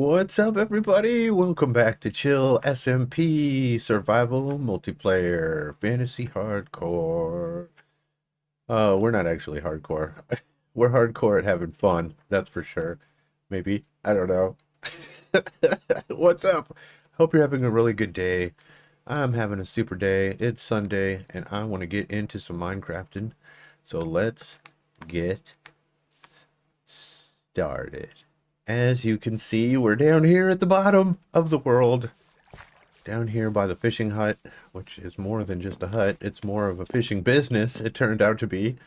What's up, everybody? Welcome back to Chill SMP Survival Multiplayer Fantasy Hardcore. We're not actually hardcore. We're hardcore at having fun, that's for sure. Maybe. I don't know. What's up? Hope you're having a really good day. I'm having a super day. It's Sunday, and I want to get into some Minecrafting. So let's get started. As you can see, we're down here at the bottom of the world. Down here by the fishing hut, which is more than just a hut. It's more of a fishing business, it turned out to be.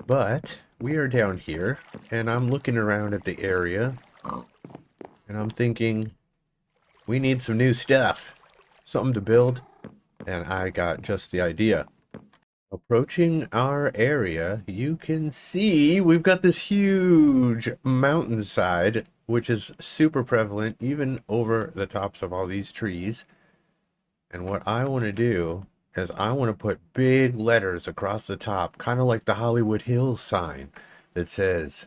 But we are down here, and I'm looking around at the area, and I'm thinking, we need some new stuff. Something to build, and I got just the idea. Approaching our area, you can see we've got this huge mountainside, which is super prevalent even over the tops of all these trees. And what I want to do is I want to put big letters across the top, kind of like the Hollywood Hills sign that says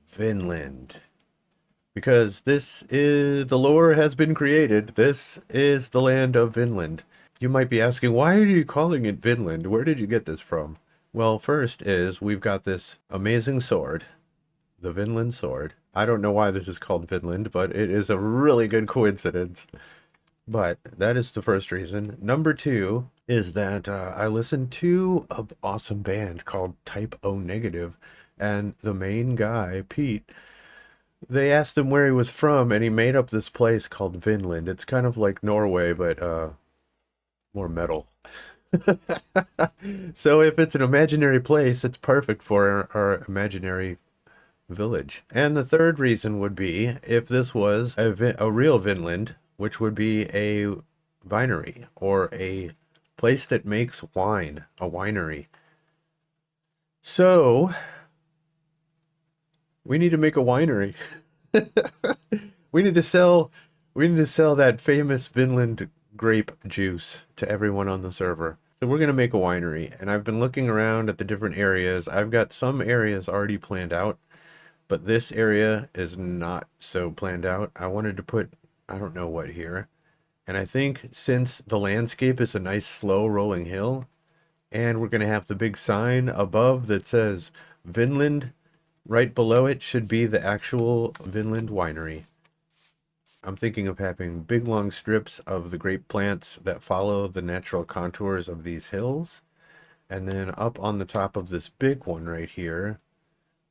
Vinland. Because this is, the lore has been created. This is the land of Vinland. You might be asking, why are you calling it Vinland? Where did you get this from? Well, first is we've got this amazing sword, the Vinland sword. I don't know why this is called Vinland, but it is a really good coincidence. But that is the first reason. Number two is that I listened to an awesome band called Type O Negative, and the main guy, Pete, they asked him where he was from, and he made up this place called Vinland. It's kind of like Norway, but more metal. So if it's an imaginary place, it's perfect for our imaginary village. And the third reason would be if this was a real Vinland, which would be a winery or a place that makes wine, a winery. So we need to make a winery. We need to sell that famous Vinland grape juice to everyone on the server. So we're going to make a winery, and I've been looking around at the different areas. I've got some areas already planned out, but this area is not so planned out. I wanted to put, I don't know what here. And I think since the landscape is a nice slow rolling hill, and we're going to have the big sign above that says Vinland, right below it should be the actual Vinland winery. I'm thinking of having big long strips of the grape plants that follow the natural contours of these hills. And then up on the top of this big one right here,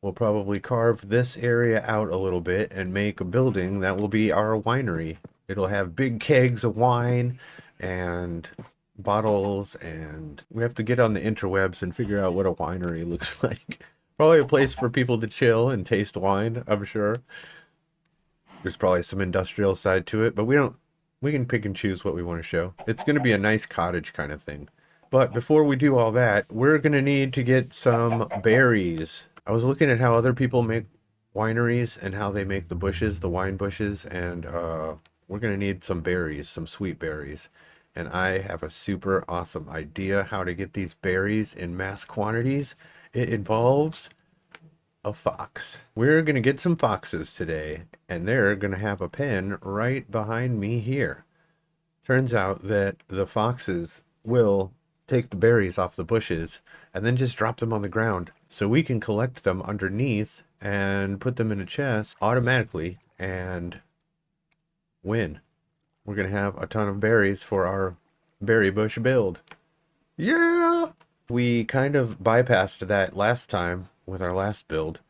we'll probably carve this area out a little bit and make a building that will be our winery. It'll have big kegs of wine and bottles, and we have to get on the interwebs and figure out what a winery looks like. Probably a place for people to chill and taste wine, I'm sure. There's probably some industrial side to it, but we can pick and choose what we want to show. It's going to be a nice cottage kind of thing. But before we do all that, we're going to need to get some berries. I was looking at how other people make wineries and how they make the bushes, the wine bushes, and we're going to need some berries, some sweet berries. And I have a super awesome idea how to get these berries in mass quantities. It involves a fox. We're going to get some foxes today, and they're going to have a pen right behind me here. Turns out that the foxes will take the berries off the bushes and then just drop them on the ground, so we can collect them underneath and put them in a chest automatically and win. We're going to have a ton of berries for our berry bush build. Yeah! We kind of bypassed that last time with our last build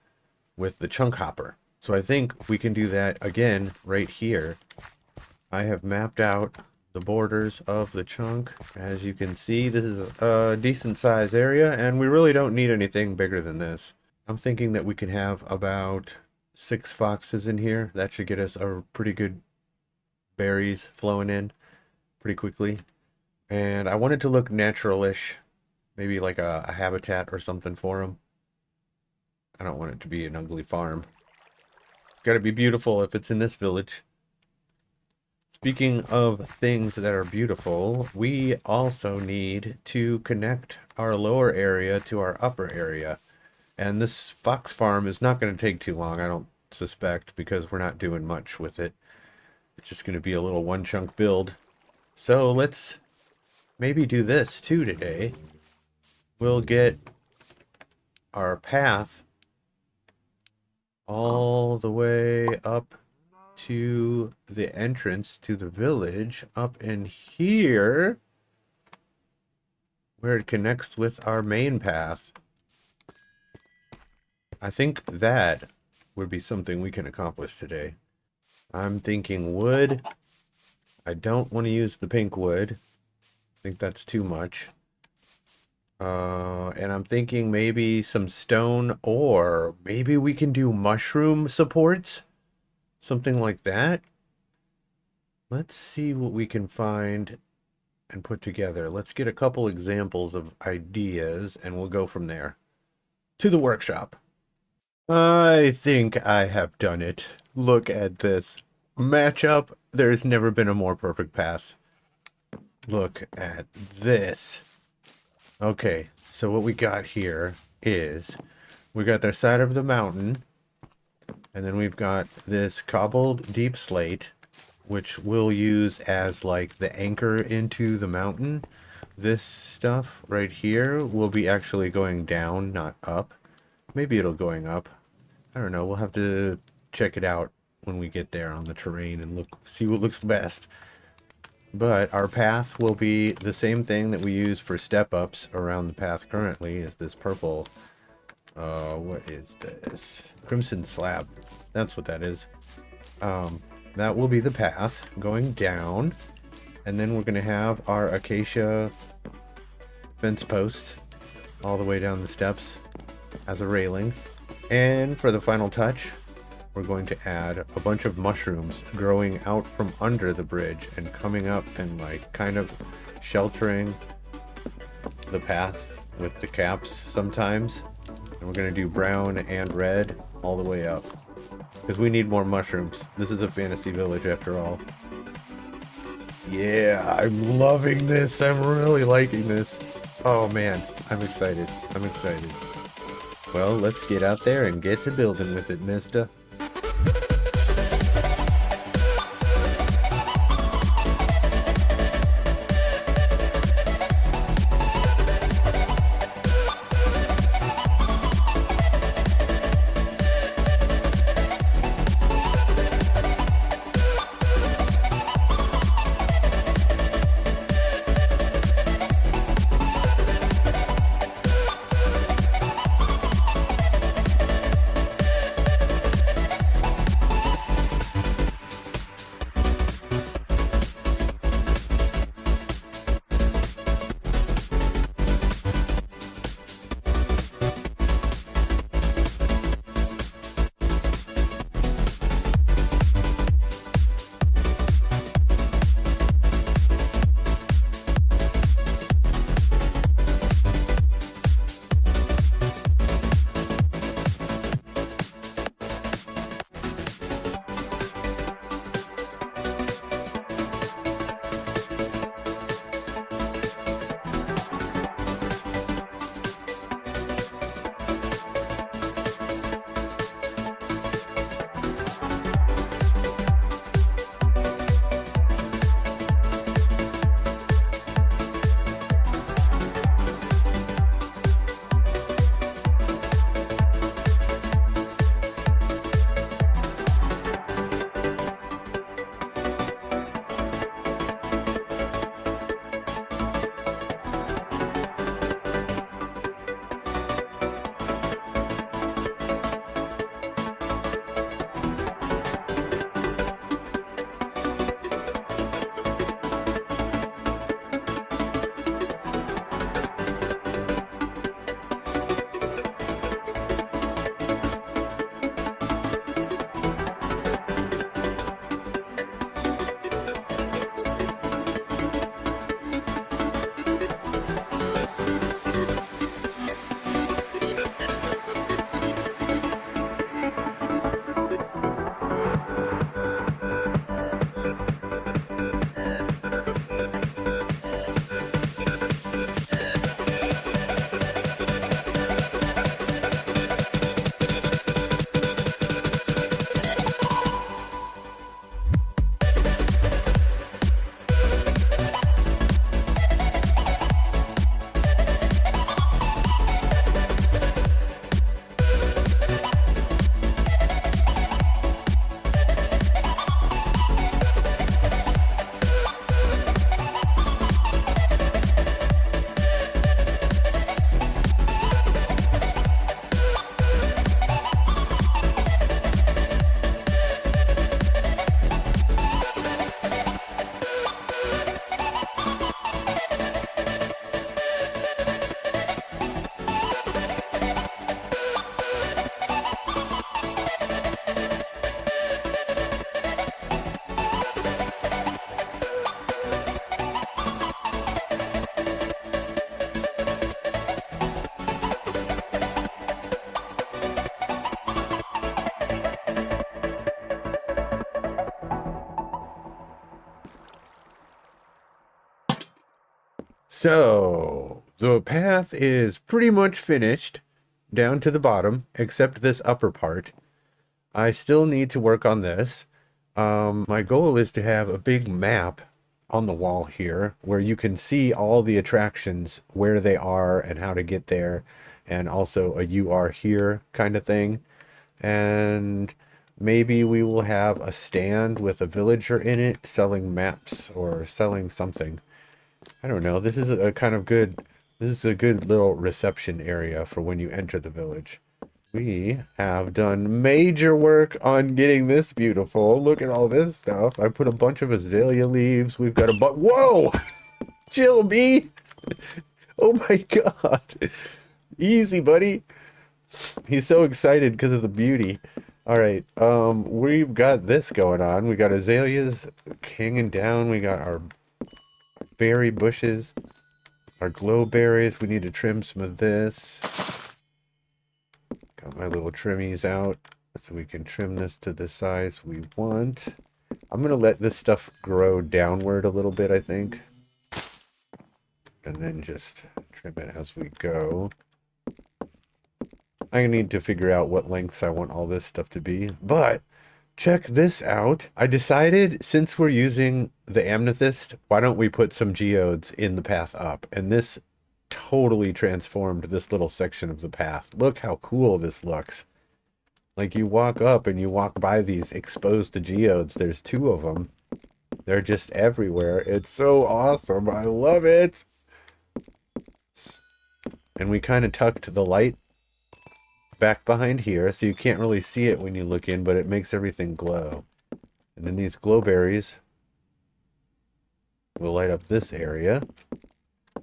with the chunk hopper. So I think we can do that again right here. I have mapped out the borders of the chunk. As you can see, this is a decent size area, and we really don't need anything bigger than this. I'm thinking that we can have about 6 foxes in here. That should get us a pretty good berries flowing in pretty quickly. And I want it to look natural-ish. Maybe like a habitat or something for them. I don't want it to be an ugly farm. It's got to be beautiful if it's in this village. Speaking of things that are beautiful, we also need to connect our lower area to our upper area. And this fox farm is not going to take too long. suspect, because we're not doing much with it. It's just going to be a little one chunk build. So let's maybe do this too today. We'll get our path all the way up to the entrance to the village, up in here, where it connects with our main path. I think that would be something we can accomplish today. I'm thinking wood. I don't want to use the pink wood. I think that's too much. And I'm thinking maybe some stone, or maybe we can do mushroom supports. Something like that. Let's see what we can find and put together. Let's get a couple examples of ideas and we'll go from there. To the workshop. I think I have done it. Look at this matchup. There's never been a more perfect path. Look at this. Okay, so what we got here is we got the side of the mountain, and then we've got this cobbled deep slate, which we'll use as like the anchor into the mountain. This stuff right here will be actually going down, not up. Maybe it'll going up. I don't know. We'll have to check it out when we get there on the terrain and see what looks the best. But our path will be the same thing that we use for step-ups around the path currently, is this purple, what is this? Crimson slab. That's what that is. That will be the path going down. And then we're going to have our acacia fence posts all the way down the steps as a railing. And for the final touch, we're going to add a bunch of mushrooms growing out from under the bridge and coming up and like kind of sheltering the path with the caps sometimes. And we're going to do brown and red all the way up, because we need more mushrooms. This is a fantasy village after all. Yeah, I'm loving this. I'm really liking this. Oh man, I'm excited. I'm excited. Well, let's get out there and get to building with it, mister. So the path is pretty much finished down to the bottom, except this upper part. I still need to work on this. My goal is to have a big map on the wall here where you can see all the attractions, where they are and how to get there, and also a you are here kind of thing. And maybe we will have a stand with a villager in it selling maps or selling something. I don't know. This is a kind of good, this is a good little reception area for when you enter the village. We have done major work on getting this beautiful. Look at all this stuff. I put a bunch of azalea leaves. We've got a whoa! Chill, bee! Oh my god. Easy, buddy. He's so excited because of the beauty. Alright, we've got this going on. We got azaleas hanging down. We got our berry bushes, our glow berries. We need to trim some of this. Got my little trimmies out so we can trim this to the size we want. I'm going to let this stuff grow downward a little bit, I think. And then just trim it as we go. I need to figure out what lengths I want all this stuff to be. But check this out. I decided since we're using the amethyst, why don't we put some geodes in the path up? And this totally transformed this little section of the path. Look how cool this looks. Like you walk up and you walk by these exposed to geodes. There's 2 of them. They're just everywhere. It's so awesome. I love it. And we kind of tucked the light back behind here, so you can't really see it when you look in, but it makes everything glow. And then these glow berries will light up this area.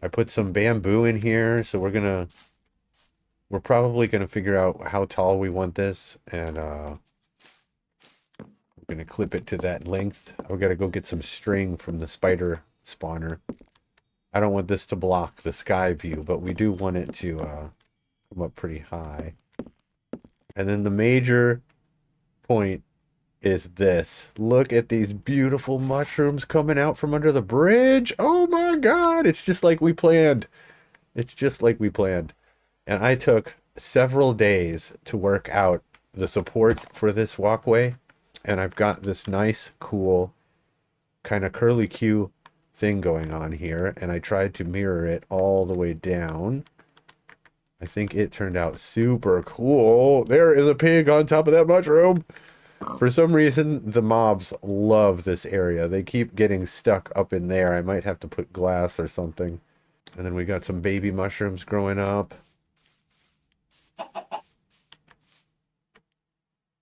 I put some bamboo in here, so we're probably gonna figure out how tall we want this, and we're gonna clip it to that length. I've got to go get some string from the spider spawner. I don't want this to block the sky view, but we do want it to come up pretty high. And then the major point is this. Look at these beautiful mushrooms coming out from under the bridge. Oh my god, it's just like we planned. It's just like we planned. And I took several days to work out the support for this walkway. And I've got this nice, cool, kind of curly Q thing going on here. And I tried to mirror it all the way down. I think it turned out super cool. There is a pig on top of that mushroom. For some reason, the mobs love this area. They keep getting stuck up in there. I might have to put glass or something. And then we got some baby mushrooms growing up.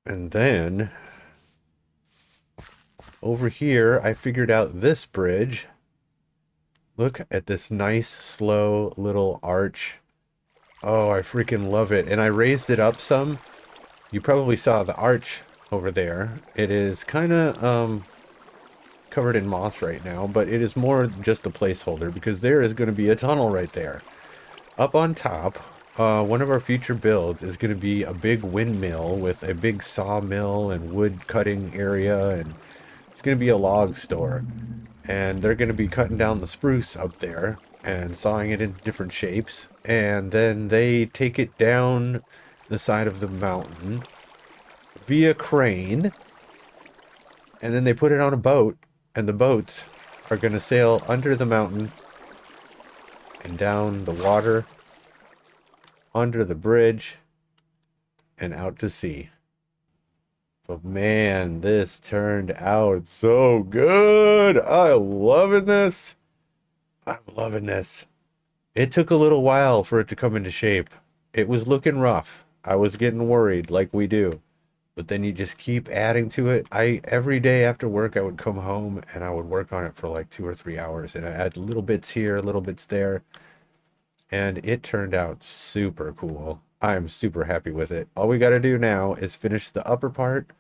And then over here, I figured out this bridge. Look at this nice, slow little arch. Oh, I freaking love it. And I raised it up some. You probably saw the arch over there. It is kind of covered in moss right now, but it is more just a placeholder because there is going to be a tunnel right there. Up on top, one of our future builds is going to be a big windmill with a big sawmill and wood cutting area, and it's going to be a log store. And they're going to be cutting down the spruce up there and sawing it into different shapes, and then they take it down the side of the mountain via crane, and then they put it on a boat, and the boats are going to sail under the mountain and down the water, under the bridge, and out to sea. But man, this turned out so good. I'm loving this. I'm loving this. It took a little while for it to come into shape. It was looking rough. I was getting worried like we do. But then you just keep adding to it. Every day after work, I would come home and I would work on it for like 2 or 3 hours. And I add little bits here, little bits there. And it turned out super cool. I'm super happy with it. All we got to do now is finish the upper part.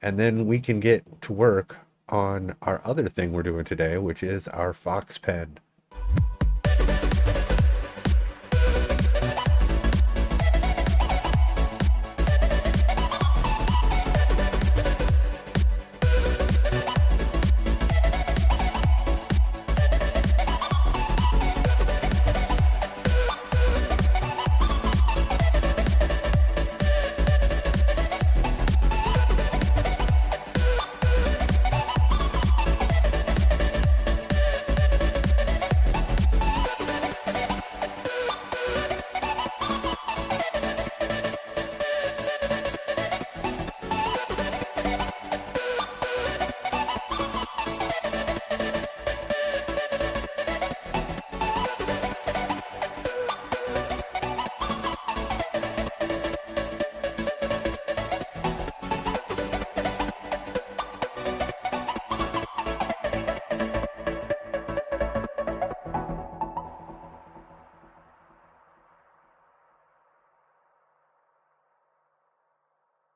And then we can get to work on our other thing we're doing today, which is our fox pen.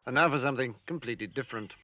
And now for something completely different.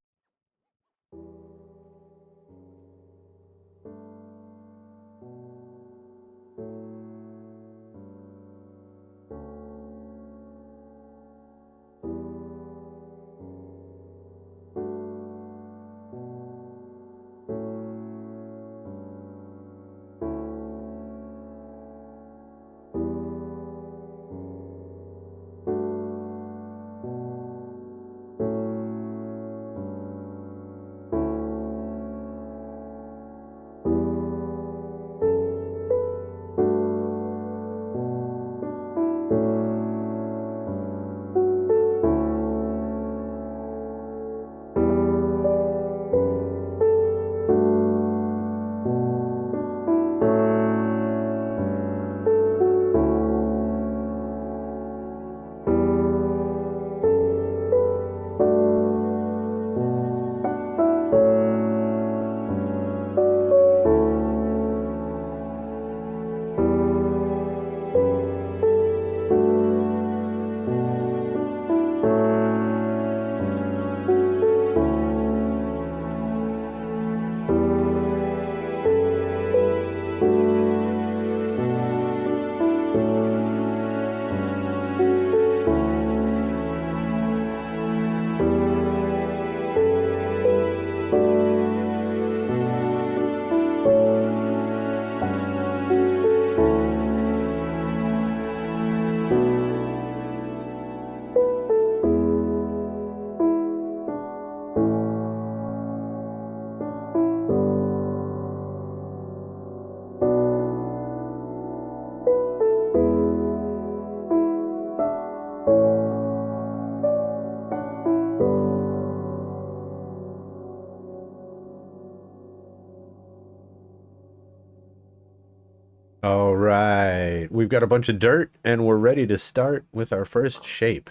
All right, we've got a bunch of dirt and we're ready to start with our first shape.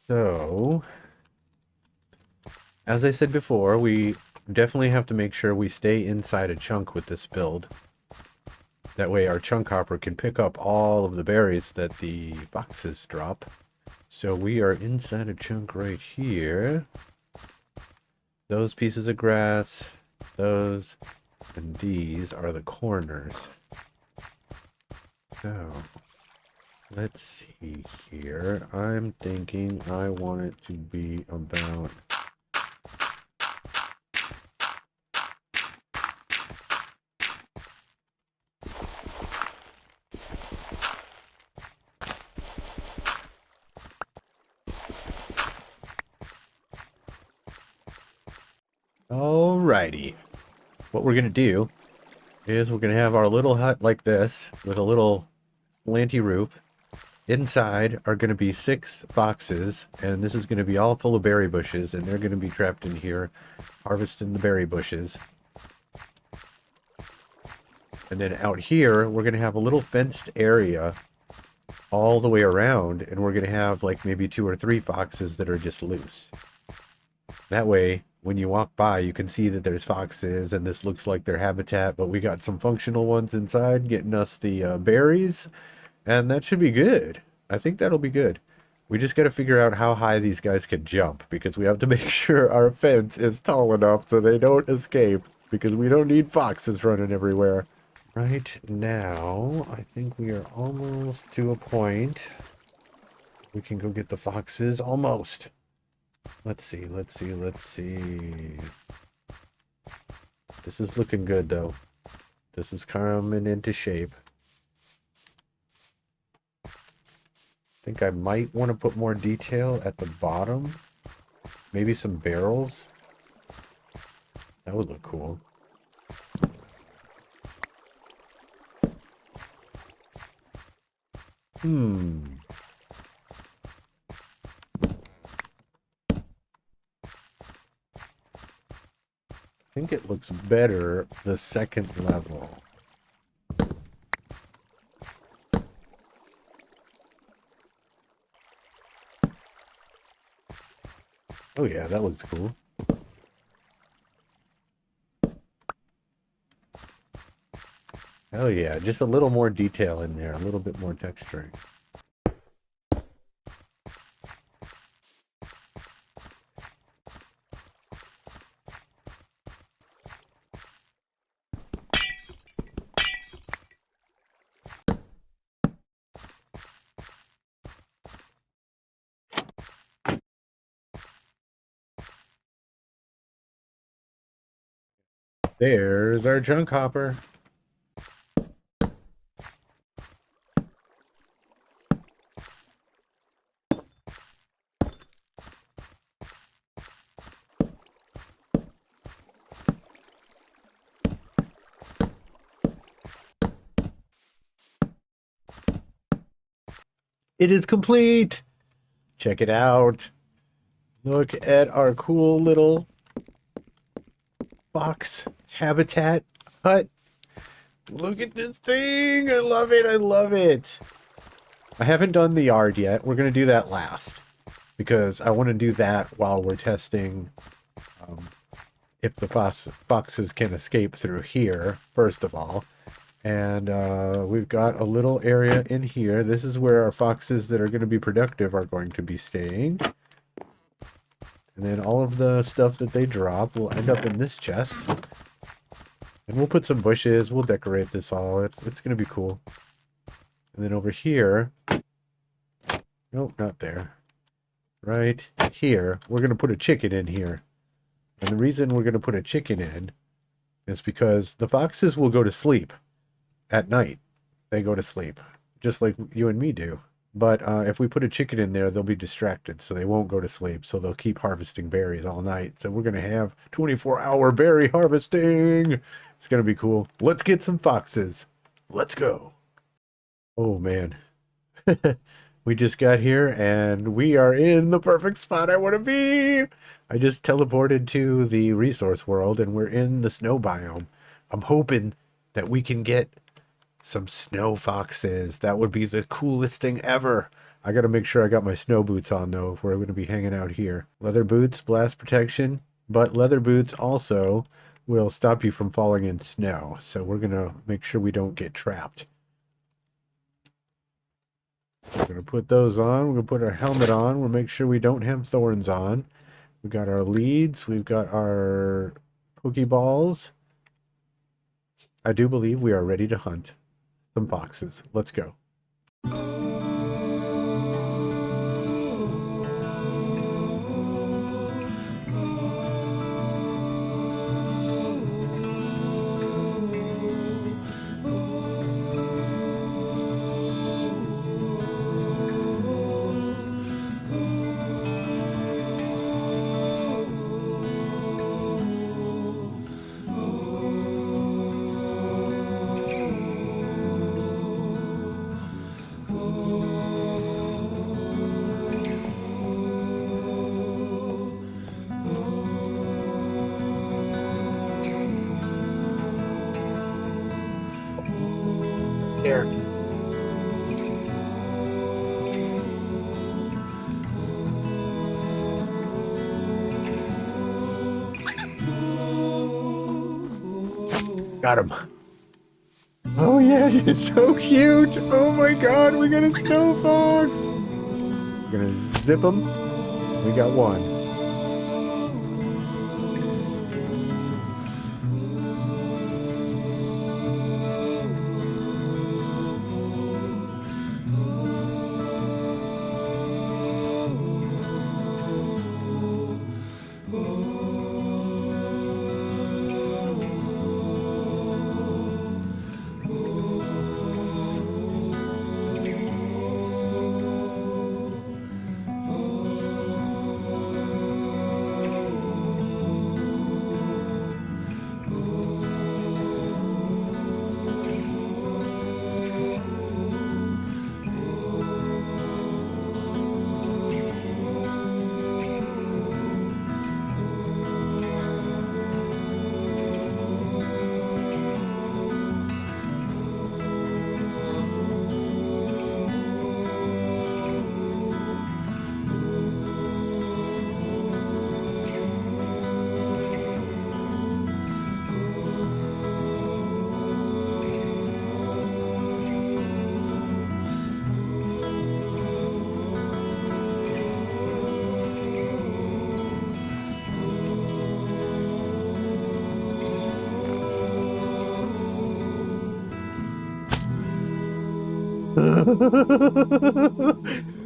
So, as I said before, we definitely have to make sure we stay inside a chunk with this build. That way our chunk hopper can pick up all of the berries that the foxes drop. So we are inside a chunk right here. Those pieces of grass, those, and these are the corners. So, let's see here. I'm thinking I want it to be about... Alrighty. What we're going to do is we're going to have our little hut like this with a little slanty roof. Inside are going to be 6 foxes, and this is going to be all full of berry bushes, and they're going to be trapped in here harvesting the berry bushes. And then out here, we're going to have a little fenced area all the way around, and we're going to have like maybe 2 or 3 foxes that are just loose. That way, when you walk by, you can see that there's foxes, and this looks like their habitat, but we got some functional ones inside getting us the berries, and that should be good. I think that'll be good. We just got to figure out how high these guys can jump, because we have to make sure our fence is tall enough so they don't escape, because we don't need foxes running everywhere. Right now, I think we are almost to a point. We can go get the foxes. Almost. Let's see. This is looking good, though. This is coming into shape. I think I might want to put more detail at the bottom. Maybe some barrels. That would look cool. I think it looks better the second level. Oh yeah, that looks cool. Hell yeah, just a little more detail in there, a little bit more texturing. There's our junk hopper. It is complete. Check it out. Look at our cool little fox habitat hut. Look at this thing. I love it. I love it. I haven't done the yard yet. We're going to do that last because I want to do that while we're testing if the foxes can escape through here, first of all. And we've got a little area in here. This is where our foxes that are going to be productive are going to be staying. And then all of the stuff that they drop will end up in this chest. And we'll put some bushes. We'll decorate this all. It's going to be cool. And then over here... Nope, not there. Right here, we're going to put a chicken in here. And the reason we're going to put a chicken in is because the foxes will go to sleep. At night, they go to sleep, just like you and me do. But if we put a chicken in there, they'll be distracted, so they won't go to sleep. So they'll keep harvesting berries all night. So we're going to have 24-hour berry harvesting. It's going to be cool. Let's get some foxes. Let's go. Oh, man. We just got here, and we are in the perfect spot I want to be. I just teleported to the resource world, and we're in the snow biome. I'm hoping that we can get some snow foxes. That would be the coolest thing ever. I gotta make sure I got my snow boots on though if we're gonna be hanging out here. Leather boots, blast protection, but leather boots also will stop you from falling in snow. So we're gonna make sure we don't get trapped. We're gonna put those on. We're gonna put our helmet on. We'll make sure we don't have thorns on. We got our leads. We've got our Pokeballs. I do believe we are ready to hunt some foxes. Let's go. There. Got him. Oh yeah, he's so cute. Oh my god, we got a snow fox. We're gonna zip him. We got one.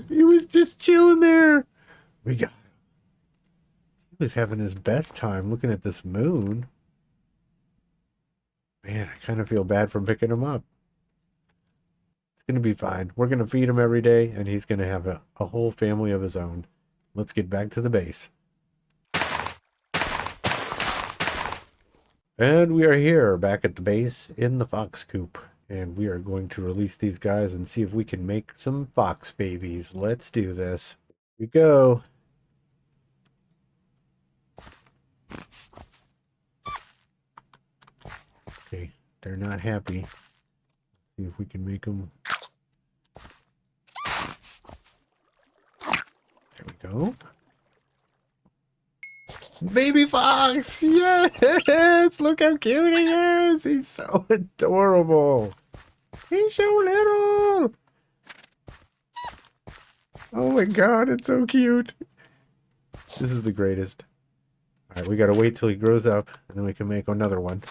He was just chilling there. We got him. He was having his best time looking at this moon. Man, I kind of feel bad for picking him up. It's going to be fine. We're going to feed him every day, and he's going to have a whole family of his own. Let's get back to the base. And we are here, back at the base, in the fox coop. And we are going to release these guys and see if we can make some fox babies. Let's do this. Here we go. Okay, they're not happy. See if we can make them. There we go. Baby fox! Yes! Look how cute he is! He's so adorable! He's so little! Oh my god, it's so cute! This is the greatest. Alright, we gotta wait till he grows up, and then we can make another one.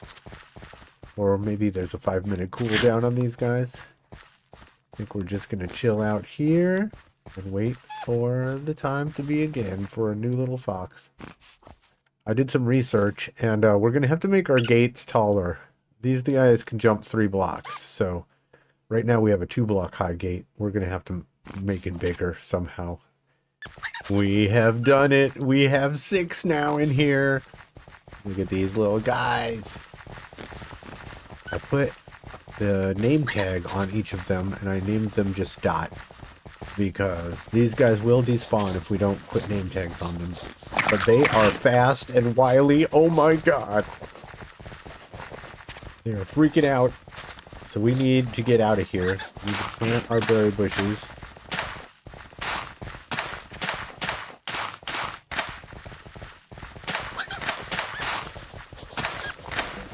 Or maybe there's a 5-minute cooldown on these guys. I think we're just gonna chill out here and wait for the time to be again for a new little fox. I did some research, and we're gonna have to make our gates taller. These guys can jump 3 blocks, so right now we have a 2-block high gate. We're gonna have to make it bigger somehow. We have done it. We have 6 now in here. Look at these little guys. I put the name tag on each of them, and I named them just Dot, because these guys will despawn if we don't put name tags on them. But they are fast and wily. Oh my god. They are freaking out. So we need to get out of here. We need to plant our berry bushes.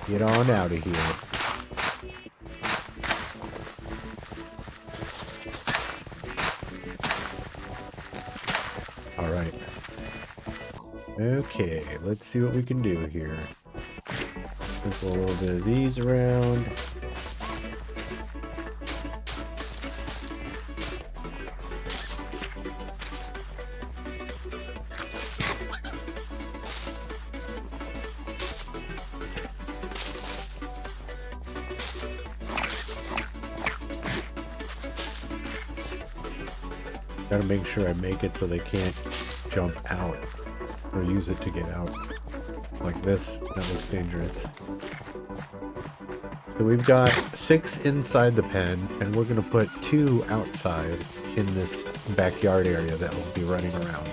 Get on out of here. Alright. Okay, let's see what we can do here. Sprinkle a little bit of these around. Gotta make sure I make it so they can't jump out or use it to get out. Like this. That was dangerous. So we've got 6 inside the pen, and we're gonna put 2 outside in this backyard area that will be running around.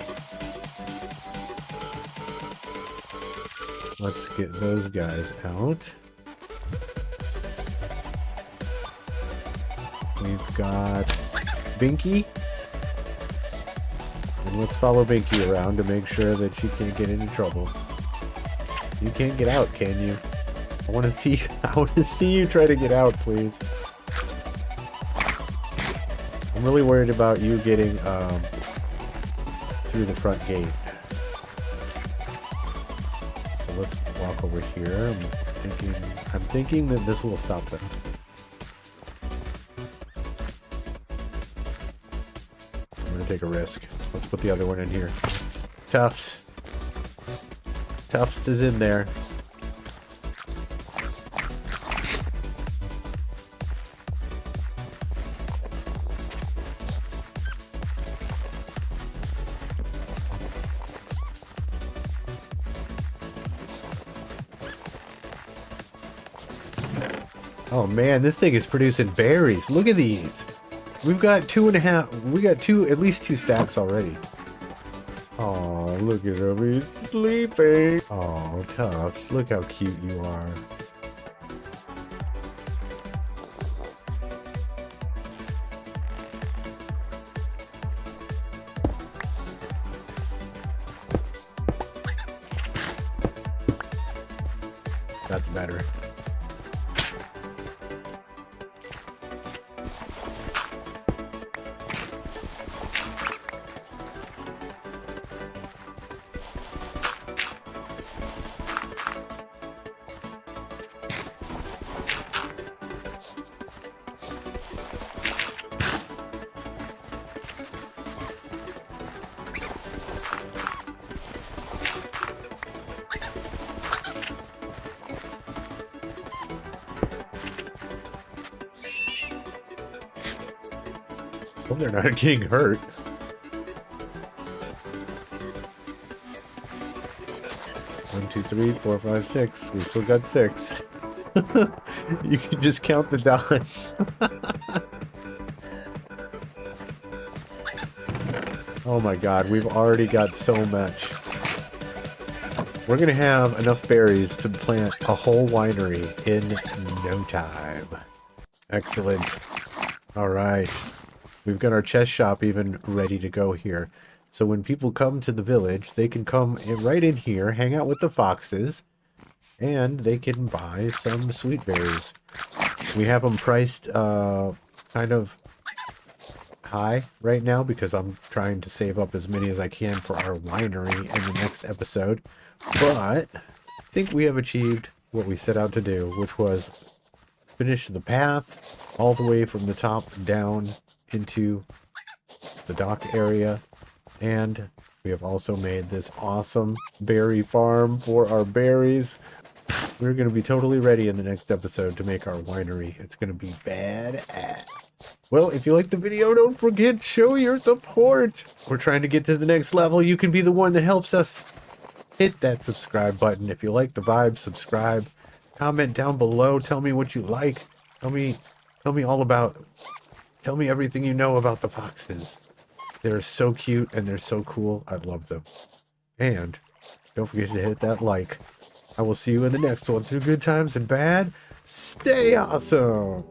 Let's get those guys out. We've got Binky. And let's follow Binky around to make sure that she can't get into trouble. You can't get out, can you? I want to see you try to get out, please. I'm really worried about you getting through the front gate. So let's walk over here. I'm thinking that this will stop them. I'm gonna take a risk. Let's put the other one in here. Tufts. Tufts is in there. Oh man, this thing is producing berries. Look at these. We've got 2.5. We got at least 2 stacks already. Oh, look at him. He's sleeping. Oh, Tufts, look how cute you are. That's better. Hope they're not getting hurt. One, two, three, four, five, six. We still got 6. You can just count the dots. Oh my god, we've already got so much. We're gonna have enough berries to plant a whole winery in no time. Excellent. Alright. We've got our chest shop even ready to go here. So when people come to the village, they can come right in here, hang out with the foxes, and they can buy some sweet berries. We have them priced kind of high right now because I'm trying to save up as many as I can for our winery in the next episode. But I think we have achieved what we set out to do, which was finish the path all the way from the top down into the dock area. And we have also made this awesome berry farm for our berries. We're going to be totally ready in the next episode to make our winery. It's going to be badass. Well, if you liked the video, don't forget, show your support. We're trying to get to the next level. You can be the one that helps us. Hit that subscribe button. If you like the vibe, subscribe. Comment down below. Tell me what you like. Tell me everything you know about the foxes. They're so cute and they're so cool. I love them. And don't forget to hit that like. I will see you in the next one. Through good times and bad, stay awesome.